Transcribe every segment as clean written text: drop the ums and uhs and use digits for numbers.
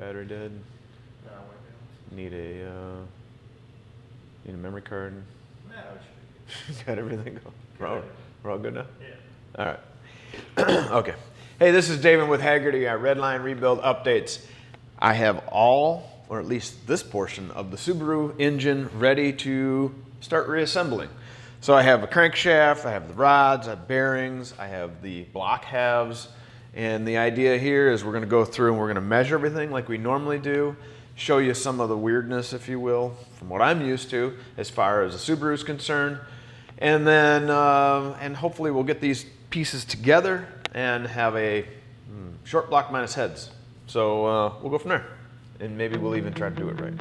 Battery dead. No, white balance. Need a memory card. No, it should be. Got everything going. We're all good now? Yeah. All right. Okay. Hey, this is Davin with Hagerty, our Redline Rebuild Updates. I have all, or at least this portion of the Subaru engine ready to start reassembling. So I have a crankshaft, I have the rods, I have bearings, I have the block halves, and the idea here is we're going to go through and we're going to measure everything like we normally do, show you some of the weirdness, if you will, from what I'm used to as far as the Subaru is concerned, and then and hopefully we'll get these pieces together and have a short block minus heads. So we'll go from there, and maybe we'll even try to do it right.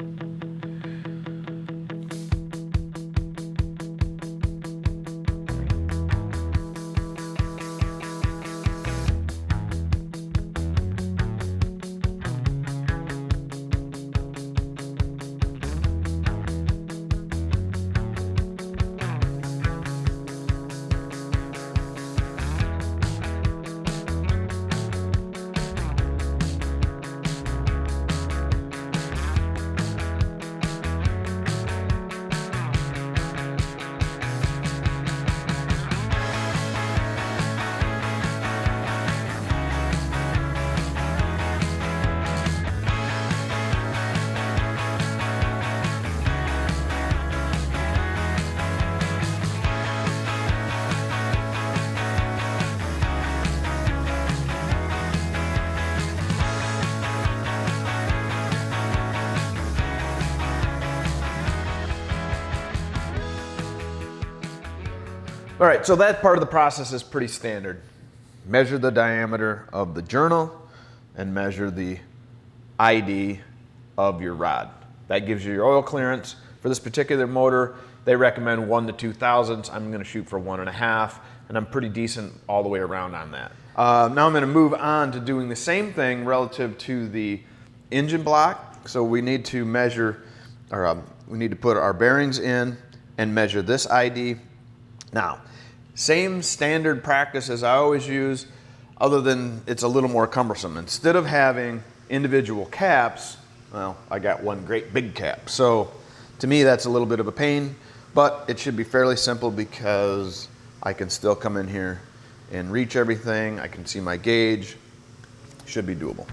All right, so that part of the process is pretty standard. Measure the diameter of the journal and measure the ID of your rod. That gives you your oil clearance. For this particular motor, they recommend 1 to 2 thousandths. I'm gonna shoot for 1.5, and I'm pretty decent all the way around on that. Now I'm gonna move on to doing the same thing relative to the engine block. So we need to measure, or we need to put our bearings in and measure this ID. Now, same standard practice as I always use, other than it's a little more cumbersome. Instead of having individual caps, well, I got one great big cap. So to me, that's a little bit of a pain, but it should be fairly simple because I can still come in here and reach everything. I can see my gauge. Should be doable.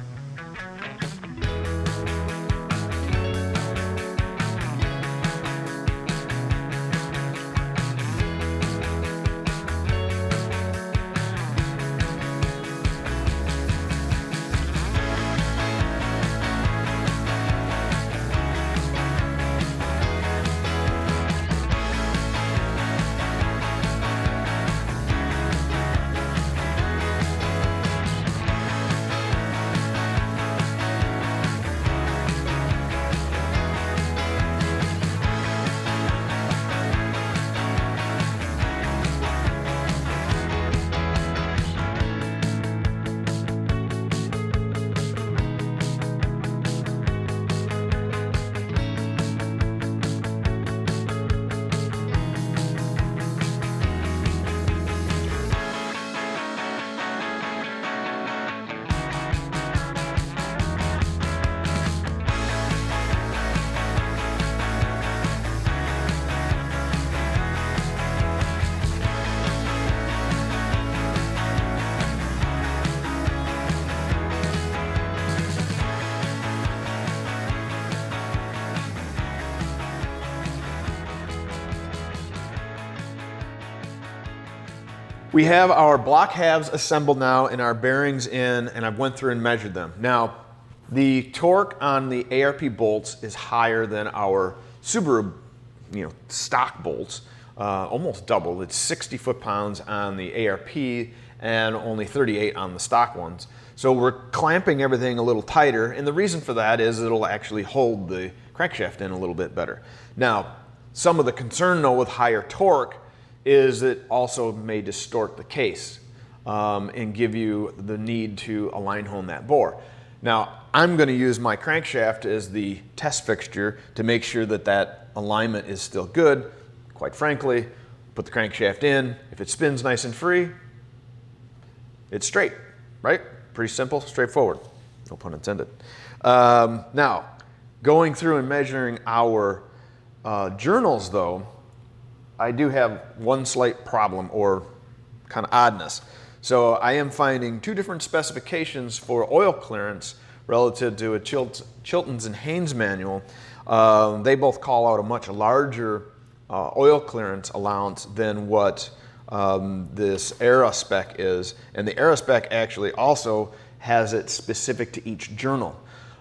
We have our block halves assembled now and our bearings in, and I've went through and measured them. Now, the torque on the ARP bolts is higher than our Subaru, stock bolts, almost double. It's 60 foot-pounds on the ARP and only 38 on the stock ones. So we're clamping everything a little tighter, and the reason for that is it'll actually hold the crankshaft in a little bit better. Now, some of the concern though with higher torque is it also may distort the case and give you the need to align hone that bore. Now, I'm going to use my crankshaft as the test fixture to make sure that that alignment is still good. Quite frankly, put the crankshaft in. If it spins nice and free, it's straight, right? Pretty simple, straightforward. No pun intended. Now, going through and measuring our journals, though, I do have one slight problem or kind of oddness. So I am finding two different specifications for oil clearance relative to a Chilton's and Haynes manual. They both call out a much larger oil clearance allowance than what this Era spec is. And the Era spec actually also has it specific to each journal.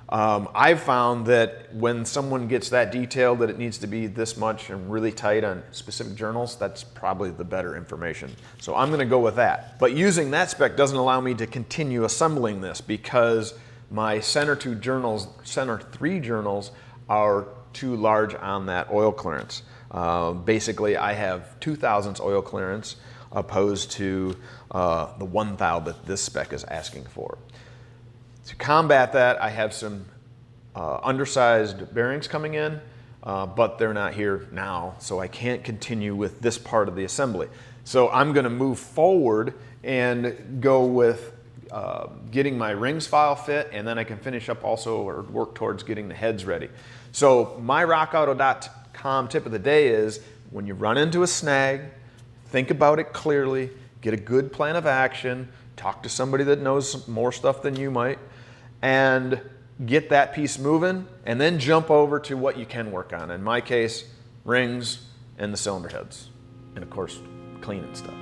I've found that when someone gets that detailed that it needs to be this much and really tight on specific journals, that's probably the better information. So I'm going to go with that. But using that spec doesn't allow me to continue assembling this because my center 3 journals are too large on that oil clearance. Basically, I have 2 thousandths oil clearance opposed to the 1 thou that this spec is asking for. To combat that, I have some undersized bearings coming in, but they're not here now, so I can't continue with this part of the assembly. So I'm going to move forward and go with getting my rings file fit, and then I can finish up also or work towards getting the heads ready. So my rockauto.com tip of the day is when you run into a snag, think about it clearly, get a good plan of action, talk to somebody that knows more stuff than you might, and get that piece moving, and then jump over to what you can work on. In my case, rings and the cylinder heads, and of course, cleaning stuff.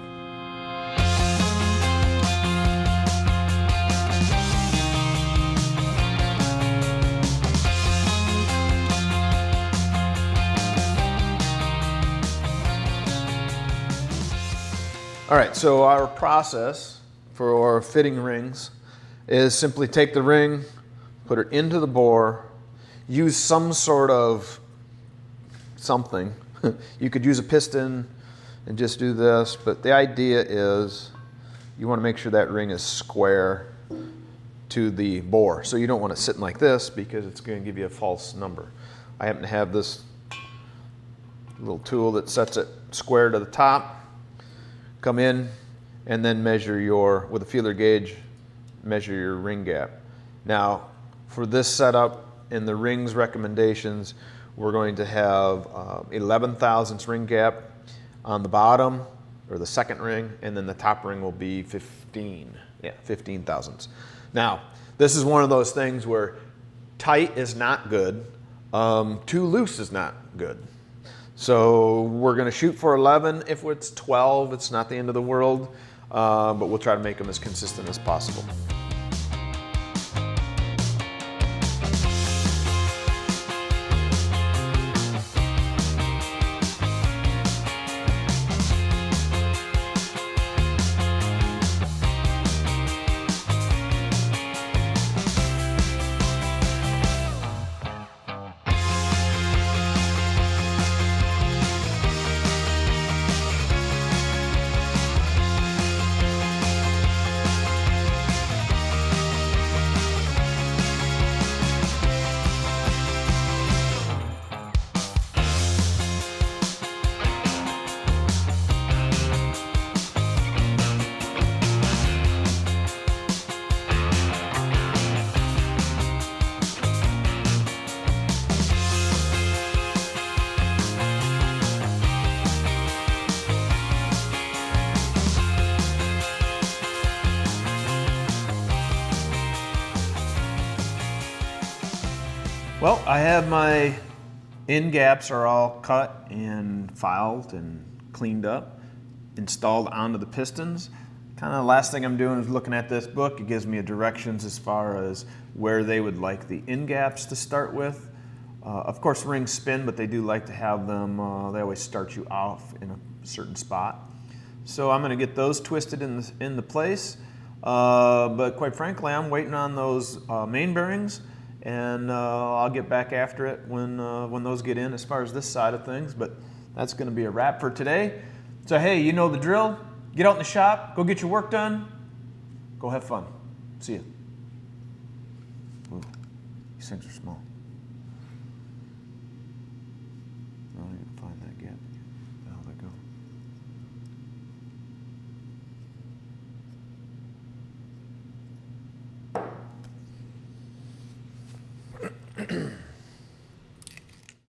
All right, so our process for fitting rings is simply take the ring, put it into the bore, use some sort of something. You could use a piston and just do this, but the idea is you want to make sure that ring is square to the bore. So you don't want it sitting like this because it's going to give you a false number. I happen to have this little tool that sets it square to the top. Come in and then measure with a feeler gauge, measure your ring gap. Now, for this setup in the rings recommendations, we're going to have 11 thousandths ring gap on the bottom, or the second ring, and then the top ring will be 15 thousandths. Now, this is one of those things where tight is not good, too loose is not good. So we're going to shoot for 11. If it's 12, it's not the end of the world, but we'll try to make them as consistent as possible. Well, I have my end gaps are all cut and filed and cleaned up, installed onto the pistons. Kind of the last thing I'm doing is looking at this book. It gives me directions as far as where they would like the end gaps to start with. Of course, rings spin, but they do like to have them, they always start you off in a certain spot. So I'm going to get those twisted into place. But quite frankly, I'm waiting on those main bearings, and I'll get back after it when those get in as far as this side of things. But that's going to be a wrap for today. So hey, you know the drill. Get out in the shop, go get your work done, go have fun. See ya. Ooh, these things are small.